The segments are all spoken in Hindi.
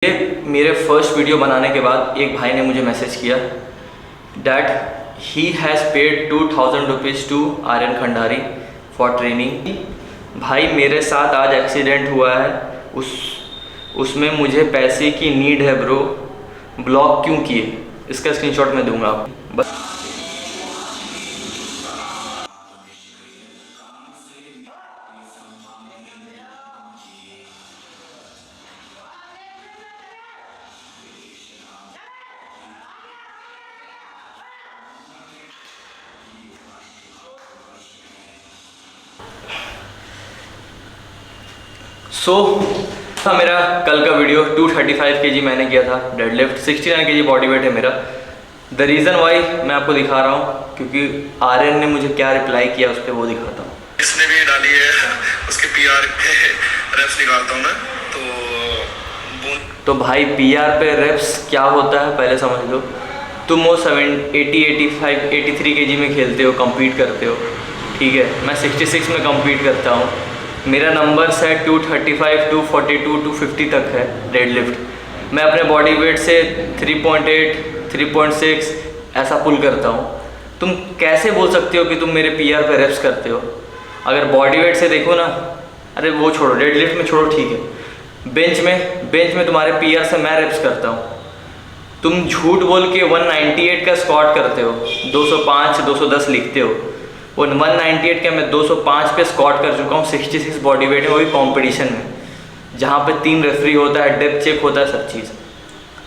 ये मेरे फर्स्ट वीडियो बनाने के बाद एक भाई ने मुझे मैसेज किया that he has paid 2000 rupees to Aryan Khandari for training. भाई मेरे साथ आज एक्सीडेंट हुआ है, उसमें मुझे पैसे की नीड है ब्रो, ब्लॉक क्यों किए? इसका स्क्रीनशॉट मैं दूंगा आपको बस। था मेरा कल का वीडियो 235 kg मैंने किया था डेडलिफ्ट, 69 kg बॉडी वेट है मेरा। द रीज़न वाई मैं आपको दिखा रहा हूँ क्योंकि आर्यन ने मुझे क्या रिप्लाई किया उस पर वो दिखाता हूँ। इसने भी डाली है उसके पीआर पे रेप्स निकालता हूँ मैं तो भाई पीआर पे रेप्स क्या होता है पहले समझ लो। तुम वो 80, 85, 83 kg में खेलते हो, कम्पीट करते हो, ठीक है। मैं 66 में कम्पीट करता हूँ। मेरा नंबर्स है 235, 242, 250 तक है डेडलिफ्ट। मैं अपने बॉडी वेट से 3.8, 3.6 ऐसा पुल करता हूँ। तुम कैसे बोल सकते हो कि तुम मेरे पीआर पे रेप्स करते हो? अगर बॉडी वेट से देखो ना, अरे वो छोड़ो, डेडलिफ्ट में छोड़ो, ठीक है। बेंच में तुम्हारे पीआर से मैं रेप्स करता हूँ। तुम झूठ बोल के 198 का स्क्वाट करते हो, 205, 210 लिखते हो। वो 198 का मैं 205 पे स्क्वाट कर चुका हूँ, 66 बॉडी वेट है, वो भी कॉम्पिटिशन में, जहाँ पे 3 रेफरी होता है, डेप्थ चेक होता है, सब चीज़।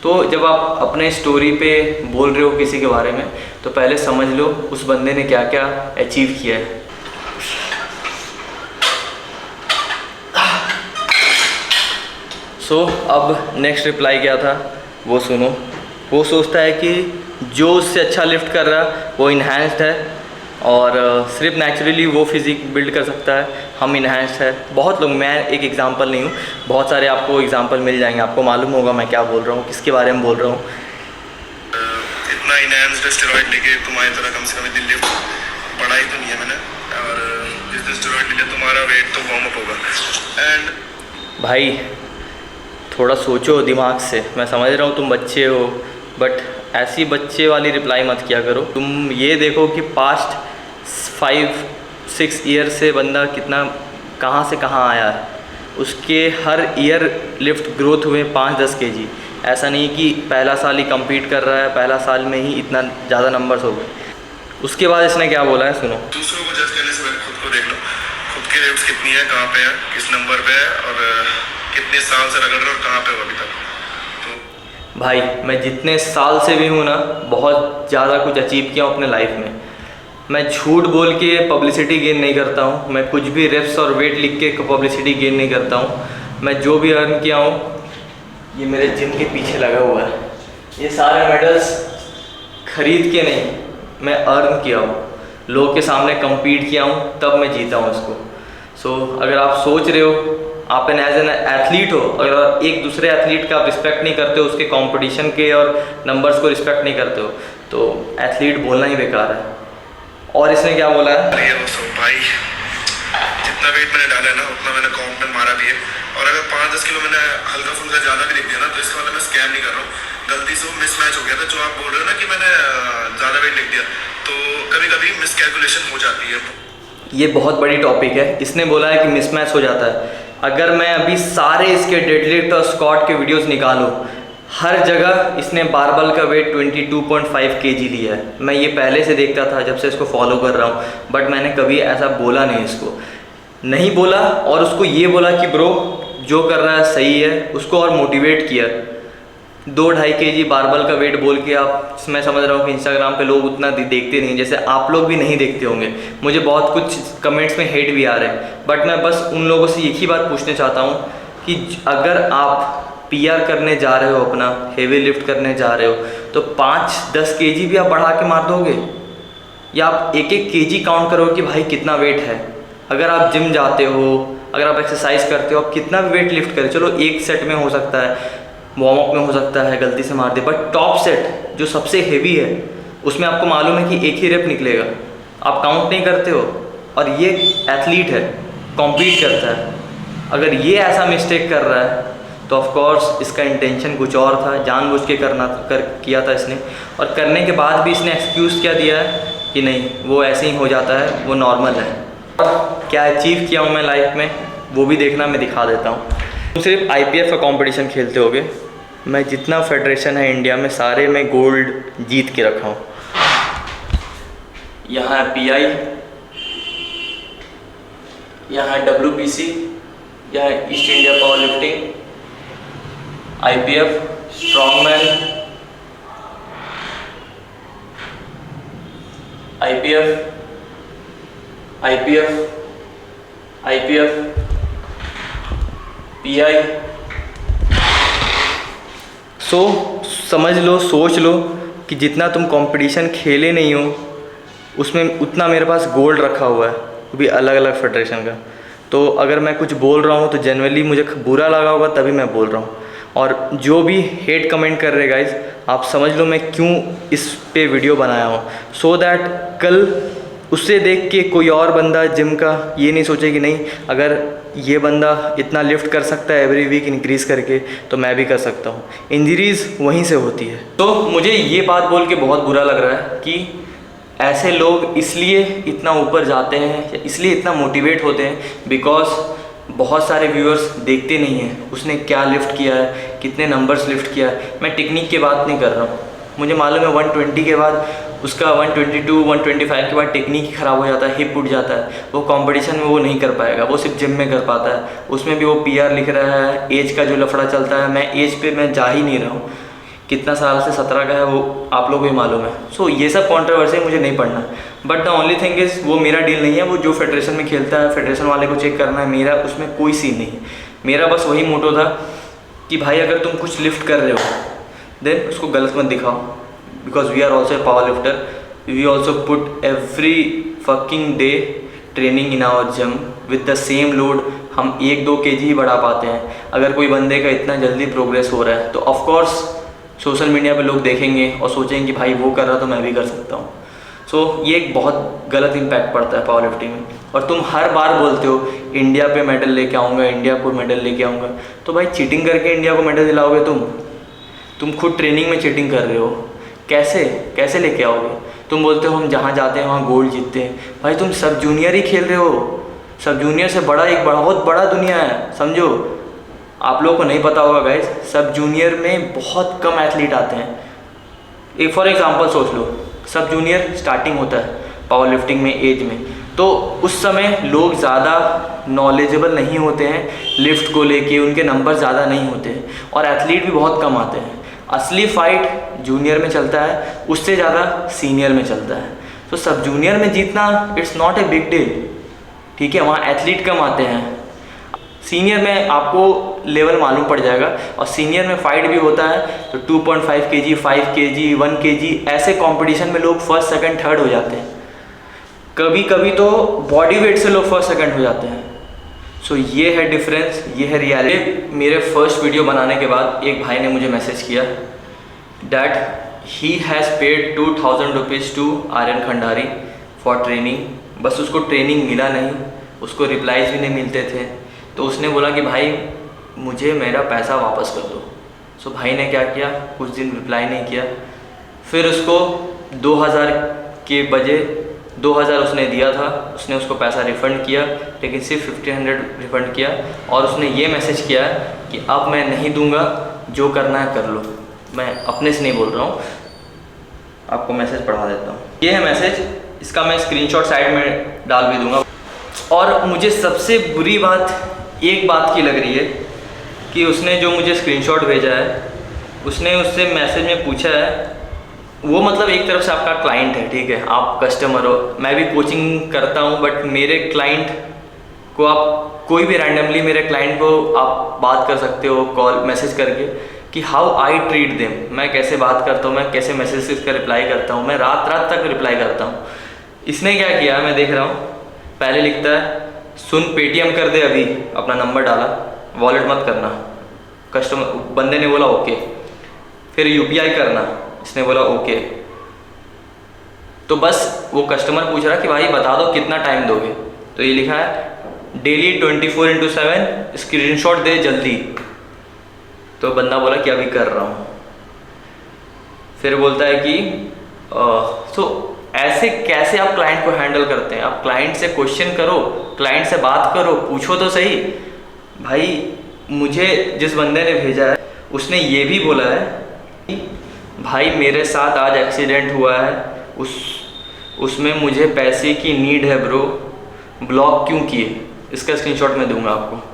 तो जब आप अपने स्टोरी पे बोल रहे हो किसी के बारे में, तो पहले समझ लो उस बंदे ने क्या क्या अचीव किया है। अब नेक्स्ट रिप्लाई क्या था वो सुनो। वो सोचता है कि जो उससे अच्छा लिफ्ट कर रहा है वो इन्हांस्ड है और सिर्फ नेचुरली वो फिज़िक बिल्ड कर सकता है, हम इन्हांस्ड है। बहुत लोग, मैं एक एग्जांपल नहीं हूँ, बहुत सारे आपको एग्जांपल मिल जाएंगे, आपको मालूम होगा मैं क्या बोल रहा हूँ, किसके बारे में बोल रहा हूँ। इतना इन्हांस्ड स्टेरॉइड लेके तुम्हारी तरह कम से कम इतनी लिफ्ट बढ़ाई तो नहीं है मैंने, और जिस दिन स्टेरॉइड ले लिया तुम्हारा वेट तो वार्म अप होगा। एंड भाई थोड़ा सोचो दिमाग से। मैं समझ रहा हूँ तुम बच्चे हो, बट ऐसी बच्चे वाली रिप्लाई मत किया करो। तुम ये देखो कि पास्ट 5-6 ईयर से बंदा कितना कहाँ से कहाँ आया है। उसके हर ईयर लिफ्ट ग्रोथ हुए 5-10 kg। ऐसा नहीं कि पहला साल ही कम्पीट कर रहा है, पहला साल में ही इतना ज़्यादा नंबर्स हो गए। उसके बाद इसने क्या बोला है सुनो। दूसरों को जज करने से पहले खुद को देख लो, खुद की लिफ्ट कितनी है, कहाँ पे है, किस नंबर पे है, और कितने साल से रगड़ रहे हो और कहाँ पे हो अभी तक। भाई मैं जितने साल से भी हूँ ना, बहुत ज़्यादा कुछ अचीव किया हूँ अपने लाइफ में। मैं झूठ बोल के पब्लिसिटी गेन नहीं करता हूँ, मैं कुछ भी रेप्स और वेट लिख के पब्लिसिटी गेन नहीं करता हूँ। मैं जो भी अर्न किया हूँ, ये मेरे जिम के पीछे लगा हुआ है। ये सारे मेडल्स खरीद के नहीं, मैं अर्न किया हूँ, लोग के सामने कम्पीट किया हूँ, तब मैं जीता हूँ इसको। अगर आप सोच रहे हो आप एज एन एथलीट हो, अगर एक दूसरे एथलीट का आप रिस्पेक्ट नहीं करते हो, उसके कंपटीशन के और नंबर्स को रिस्पेक्ट नहीं करते हो, तो एथलीट बोलना ही बेकार है। और इसने क्या बोला है, भाई जितना वेट मैंने डाला है ना उतना मैंने काउंट में मारा भी है, और अगर 5-10 किलो मैंने हल्का फुल्का ज़्यादा भी लिख दिया ना, तो इसका मतलब मैं स्कैम नहीं कर रहा हूँ। गलती से वो मिसमैच हो गया था, जो आप बोल रहे हो ना कि मैंने ज़्यादा वेट लिख दिया, तो कभी कभी मिसकैलकुलेशन हो जाती है। ये बहुत बड़ी टॉपिक है। इसने बोला है कि मिसमैच हो जाता है। अगर मैं अभी सारे इसके डेडलिफ्ट और स्क्वाट के वीडियोस निकालूं, हर जगह इसने बारबल का वेट 22.5 kg लिया है। मैं ये पहले से देखता था जब से इसको फॉलो कर रहा हूँ, बट मैंने कभी ऐसा बोला नहीं, इसको नहीं बोला। और उसको ये बोला कि ब्रो जो कर रहा है सही है, उसको और मोटिवेट किया। 2-2.5 kg बारबल का वेट बोल के आप, मैं समझ रहा हूँ कि इंस्टाग्राम पे लोग उतना देखते नहीं, जैसे आप लोग भी नहीं देखते होंगे। मुझे बहुत कुछ कमेंट्स में हेट भी आ रहे हैं, बट मैं बस उन लोगों से एक ही बात पूछना चाहता हूँ कि अगर आप पीआर करने जा रहे हो, अपना हेवी लिफ्ट करने जा रहे हो, तो 5-10 kg भी आप बढ़ा के मार दोगे, या आप 1-1 kg काउंट करोगे कि भाई कितना वेट है। अगर आप जिम जाते हो, अगर आप एक्सरसाइज करते हो, आप कितना भी वेट लिफ्ट करें, चलो एक सेट में हो सकता है, वार्म अप में हो सकता है गलती से मार दे, बट टॉप सेट जो सबसे हेवी है उसमें आपको मालूम है कि एक ही रेप निकलेगा, आप काउंट नहीं करते हो। और ये एथलीट है, कॉम्पीट करता है, अगर ये ऐसा मिस्टेक कर रहा है तो तो ऑफ कोर्स इसका इंटेंशन कुछ और था, जानबूझ के किया था इसने। और करने के बाद भी इसने एक्सक्यूज़ क्या दिया है कि नहीं वो ऐसे ही हो जाता है, वो नॉर्मल है। क्या अचीव किया हूँ मैं लाइफ में वो भी देखना, मैं दिखा देता हूँ। तुम सिर्फ IPF का कंपटीशन खेलते होगे, मैं जितना फेडरेशन है इंडिया में सारे में गोल्ड जीत के रखा हूँ। यहाँ है PI, यहाँ है WBC, यहाँ है east India power lifting, IPF, strongman, IPF, PI। समझ लो, सोच लो कि जितना तुम कंपटीशन खेले नहीं हो उसमें उतना मेरे पास गोल्ड रखा हुआ है, वो भी अलग अलग फेडरेशन का। तो अगर मैं कुछ बोल रहा हूँ तो जनरली मुझे बुरा लगा होगा तभी मैं बोल रहा हूँ। और जो भी हेट कमेंट कर रहे गाइज, आप समझ लो मैं क्यों इस पे वीडियो बनाया हूँ, सो दैट कल उससे देख के कोई और बंदा जिम का ये नहीं सोचे कि नहीं अगर ये बंदा इतना लिफ्ट कर सकता है एवरी वीक इंक्रीज़ करके तो मैं भी कर सकता हूँ। इंजरीज़ वहीं से होती है। तो मुझे ये बात बोल के बहुत बुरा लग रहा है कि ऐसे लोग इसलिए इतना ऊपर जाते हैं, इसलिए इतना मोटिवेट होते हैं बिकॉज बहुत सारे व्यूअर्स देखते नहीं हैं उसने क्या लिफ्ट किया है, कितने नंबर्स लिफ्ट किया है। मैं टेक्निक की बात नहीं कर रहा हूँ, मुझे मालूम है 120 के बाद उसका 122, 125 के बाद टेक्निक ही ख़राब हो जाता है, हिप उठ जाता है, वो कंपटीशन में वो नहीं कर पाएगा, वो सिर्फ जिम में कर पाता है। उसमें भी वो PR लिख रहा है, एज का जो लफड़ा चलता है, मैं एज पे मैं जा ही नहीं रहा हूँ, कितना साल से 17 का है वो आप लोगों को भी मालूम है। सो ये सब कॉन्ट्रोवर्सी मुझे नहीं पढ़ना, but the only thing is वो मेरा डील नहीं है, वो जो फेडरेशन में खेलता है फेडरेशन वाले को चेक करना है, मेरा उसमें कोई सीन नहीं है। मेरा बस वही मोटो था कि भाई अगर तुम कुछ लिफ्ट कर रहे हो देन उसको गलत मत दिखाओ, because we are also a power lifter, we also put every fucking day training in our gym with the same load. हम 1-2 kg ही बढ़ा पाते हैं। अगर कोई बंदे का इतना जल्दी प्रोग्रेस हो रहा है तो ऑफकोर्स सोशल मीडिया पे लोग देखेंगे और सोचेंगे कि भाई वो कर रहा तो मैं भी कर सकता हूँ। सो ये एक बहुत गलत इम्पैक्ट पड़ता है पावर लिफ्टिंग में। और तुम हर बार बोलते हो इंडिया पे मेडल लेके आऊँगा, इंडिया को मेडल लेके आऊँगा, तो भाई चीटिंग करके इंडिया को मेडल दिलाओगे तुम खुद ट्रेनिंग में चीटिंग कर रहे हो, कैसे लेके आओगे? तुम बोलते हो हम जहाँ जाते हैं वहाँ गोल्ड जीतते हैं, भाई तुम सब जूनियर ही खेल रहे हो, सब जूनियर से बड़ा एक बहुत बड़ा दुनिया है, समझो। आप लोगों को नहीं पता होगा गाइज, सब जूनियर में बहुत कम एथलीट आते हैं। एक फॉर एग्जांपल सोच लो, सब जूनियर स्टार्टिंग होता है पावर लिफ्टिंग में एज में, तो उस समय लोग ज़्यादा नॉलेजेबल नहीं होते हैं लिफ्ट को लेके, उनके नंबर ज़्यादा नहीं होते हैं और एथलीट भी बहुत कम आते हैं। असली फाइट जूनियर में चलता है, उससे ज़्यादा सीनियर में चलता है। तो सब जूनियर में जीतना it's not a big deal, ठीक है, वहाँ एथलीट कम आते हैं। सीनियर में आपको लेवल मालूम पड़ जाएगा और सीनियर में फाइट भी होता है तो 2.5 kg, 5 kg, 1 kg ऐसे कंपटीशन में लोग फर्स्ट सेकंड थर्ड हो जाते हैं। कभी कभी तो बॉडी वेट से लोग फर्स्ट सेकंड हो जाते हैं। सो ये है डिफरेंस, ये है रियलिटी। मेरे फर्स्ट वीडियो बनाने के बाद एक भाई ने मुझे मैसेज किया that he has paid 2000 rupees to Aryan Khandari for training. बस उसको ट्रेनिंग मिला नहीं, उसको रिप्लाईज भी नहीं मिलते थे, तो उसने बोला कि भाई मुझे मेरा पैसा वापस कर दो। सो भाई ने क्या किया, कुछ दिन रिप्लाई नहीं किया, फिर उसको 2000 के बजे 2000 उसने दिया था, उसने उसको पैसा रिफ़ंड किया, लेकिन सिर्फ 1500 रिफ़ंड किया और उसने ये मैसेज किया कि अब मैं नहीं दूंगा, जो करना है कर लो। मैं अपने से नहीं बोल रहा हूँ, आपको मैसेज पढ़ा देता हूँ। ये है मैसेज, इसका मैं स्क्रीनशॉट साइड में डाल भी दूंगा। और मुझे सबसे बुरी बात एक बात की लग रही है कि उसने जो मुझे स्क्रीनशॉट भेजा है, उसने उससे मैसेज में पूछा है, वो मतलब एक तरफ से आपका क्लाइंट है, ठीक है, आप कस्टमर हो, मैं भी कोचिंग करता हूँ, बट मेरे क्लाइंट को आप कोई भी रैंडमली मेरे क्लाइंट को आप बात कर सकते हो कॉल मैसेज करके कि हाउ आई ट्रीट देम, मैं कैसे बात करता हूँ, मैं कैसे मैसेज का रिप्लाई करता हूँ, मैं रात रात तक रिप्लाई करता हूँ। इसने क्या किया मैं देख रहा हूँ, पहले लिखता है सुन पेटीएम कर दे, अभी अपना नंबर डाला, वॉलेट मत करना, कस्टमर बंदे ने बोला ओके, फिर UPI करना, इसने बोला ओके। तो बस वो कस्टमर पूछ रहा कि भाई बता दो कितना टाइम दोगे, तो ये लिखा है डेली 24/7 स्क्रीनशॉट दे जल्दी। तो बंदा बोला कि अभी कर रहा हूँ। फिर बोलता है कि तो ऐसे कैसे आप क्लाइंट को हैंडल करते हैं? आप क्लाइंट से क्वेश्चन करो, क्लाइंट से बात करो, पूछो तो सही। भाई मुझे जिस बंदे ने भेजा है उसने ये भी बोला है कि भाई मेरे साथ आज एक्सीडेंट हुआ है, उसमें मुझे पैसे की नीड है ब्रो, ब्लॉक क्यों किए? इसका स्क्रीनशॉट मैं दूंगा आपको।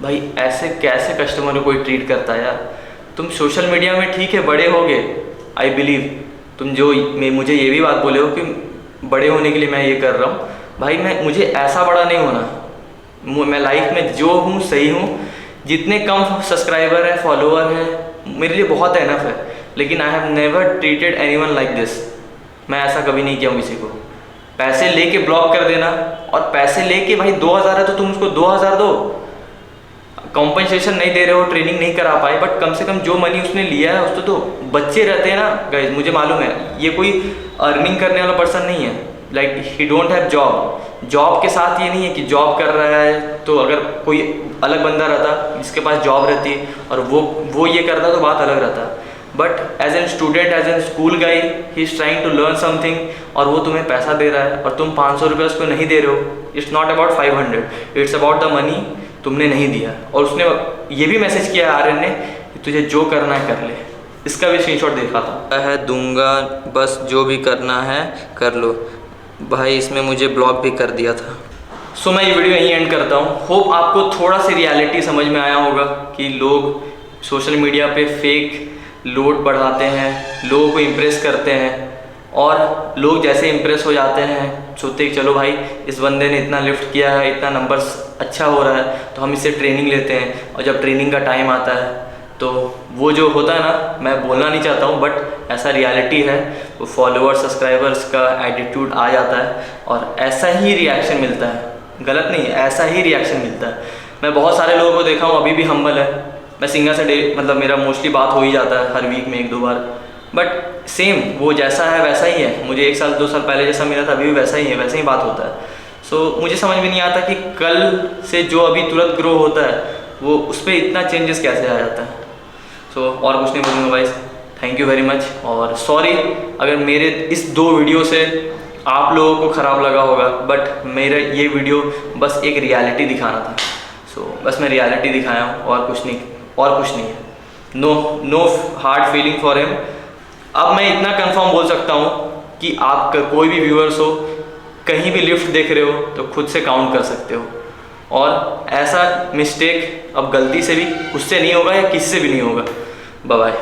भाई ऐसे कैसे कस्टमर को कोई ट्रीट करता है यार? तुम सोशल मीडिया में ठीक है बड़े हो गए, आई बिलीव तुम जो मुझे ये भी बात बोले हो कि बड़े होने के लिए मैं ये कर रहा हूँ। भाई मुझे ऐसा बड़ा नहीं होना, मैं लाइफ में जो हूँ सही हूँ। जितने कम सब्सक्राइबर है, फॉलोअर है, मेरे लिए बहुत है इनफ है। लेकिन I have never treated anyone like this. मैं ऐसा कभी नहीं किया हूँ किसी को। पैसे लेके ब्लॉक कर देना, और पैसे लेके भाई 2000 है तो तुम उसको 2000 दो। कॉम्पनसेशन नहीं दे रहे हो, ट्रेनिंग नहीं करा पाए, बट कम से कम जो मनी उसने लिया है उसको तो बच्चे रहते हैं ना गाइज। मुझे मालूम है ये कोई अर्निंग करने वाला पर्सन नहीं है, like he don't have job. Job के साथ ये नहीं है कि जॉब कर रहा है तो अगर कोई अलग बंदा रहता जिसके पास जॉब रहती और वो ये करता तो बात अलग रहता। But as an student, as an school guy, he is trying to learn something, और वो तुम्हें पैसा दे रहा है और तुम 500 रुपये उसको नहीं दे रहे हो। It's not about 500, it's about the money तुमने नहीं दिया। और उसने ये भी मैसेज किया है आर्यन ने कि तुझे जो करना है कर ले। इसका भी स्क्रीनशॉट देखा था है, दूंगा बस जो भी करना है कर लो। भाई इसमें मुझे ब्लॉक भी कर दिया था। सो मैं ये वीडियो यहीं एंड करता हूँ। होप आपको थोड़ा सी रियलिटी समझ में आया होगा कि लोग सोशल मीडिया पे फेक लोड बढ़ाते हैं, लोगों को इम्प्रेस करते हैं, और लोग जैसे इम्प्रेस हो जाते हैं सोचते कि चलो भाई इस बंदे ने इतना लिफ्ट किया है, इतना नंबर्स अच्छा हो रहा है तो हम इससे ट्रेनिंग लेते हैं। और जब ट्रेनिंग का टाइम आता है तो वो जो होता है ना, मैं बोलना नहीं चाहता हूँ बट ऐसा रियलिटी है, वो फॉलोअर्स सब्सक्राइबर्स का एटीट्यूड आ जाता है और ऐसा ही रिएक्शन मिलता है। गलत नहीं है, ऐसा ही रिएक्शन मिलता है। मैं बहुत सारे लोगों को देखा हूँ अभी भी हम्बल है। मैं सिंगा से मतलब मेरा मोस्टली बात हो ही जाता है हर वीक में 1-2 बार, बट सेम वो जैसा है वैसा ही है। मुझे 1 साल 2 साल पहले जैसा मिला था अभी भी वैसा ही है, वैसे ही बात होता है। सो मुझे समझ में नहीं आता कि कल से जो अभी तुरंत ग्रो होता है वो उस पर इतना चेंजेस कैसे आ जाता है। सो और कुछ नहीं बोलूँगा भाई, थैंक यू वेरी मच। और सॉरी अगर मेरे इस 2 वीडियो से आप लोगों को ख़राब लगा होगा, बट मेरा ये वीडियो बस एक रियलिटी दिखाना था। सो बस मैं रियलिटी दिखाया हूँ और कुछ नहीं है। No hard feeling for him. अब मैं इतना कंफर्म बोल सकता हूँ कि आपका कोई भी व्यूअर्स हो, कहीं भी लिफ्ट देख रहे हो तो खुद से काउंट कर सकते हो, और ऐसा मिस्टेक अब गलती से भी उससे नहीं होगा या किसी से भी नहीं होगा। Bye bye.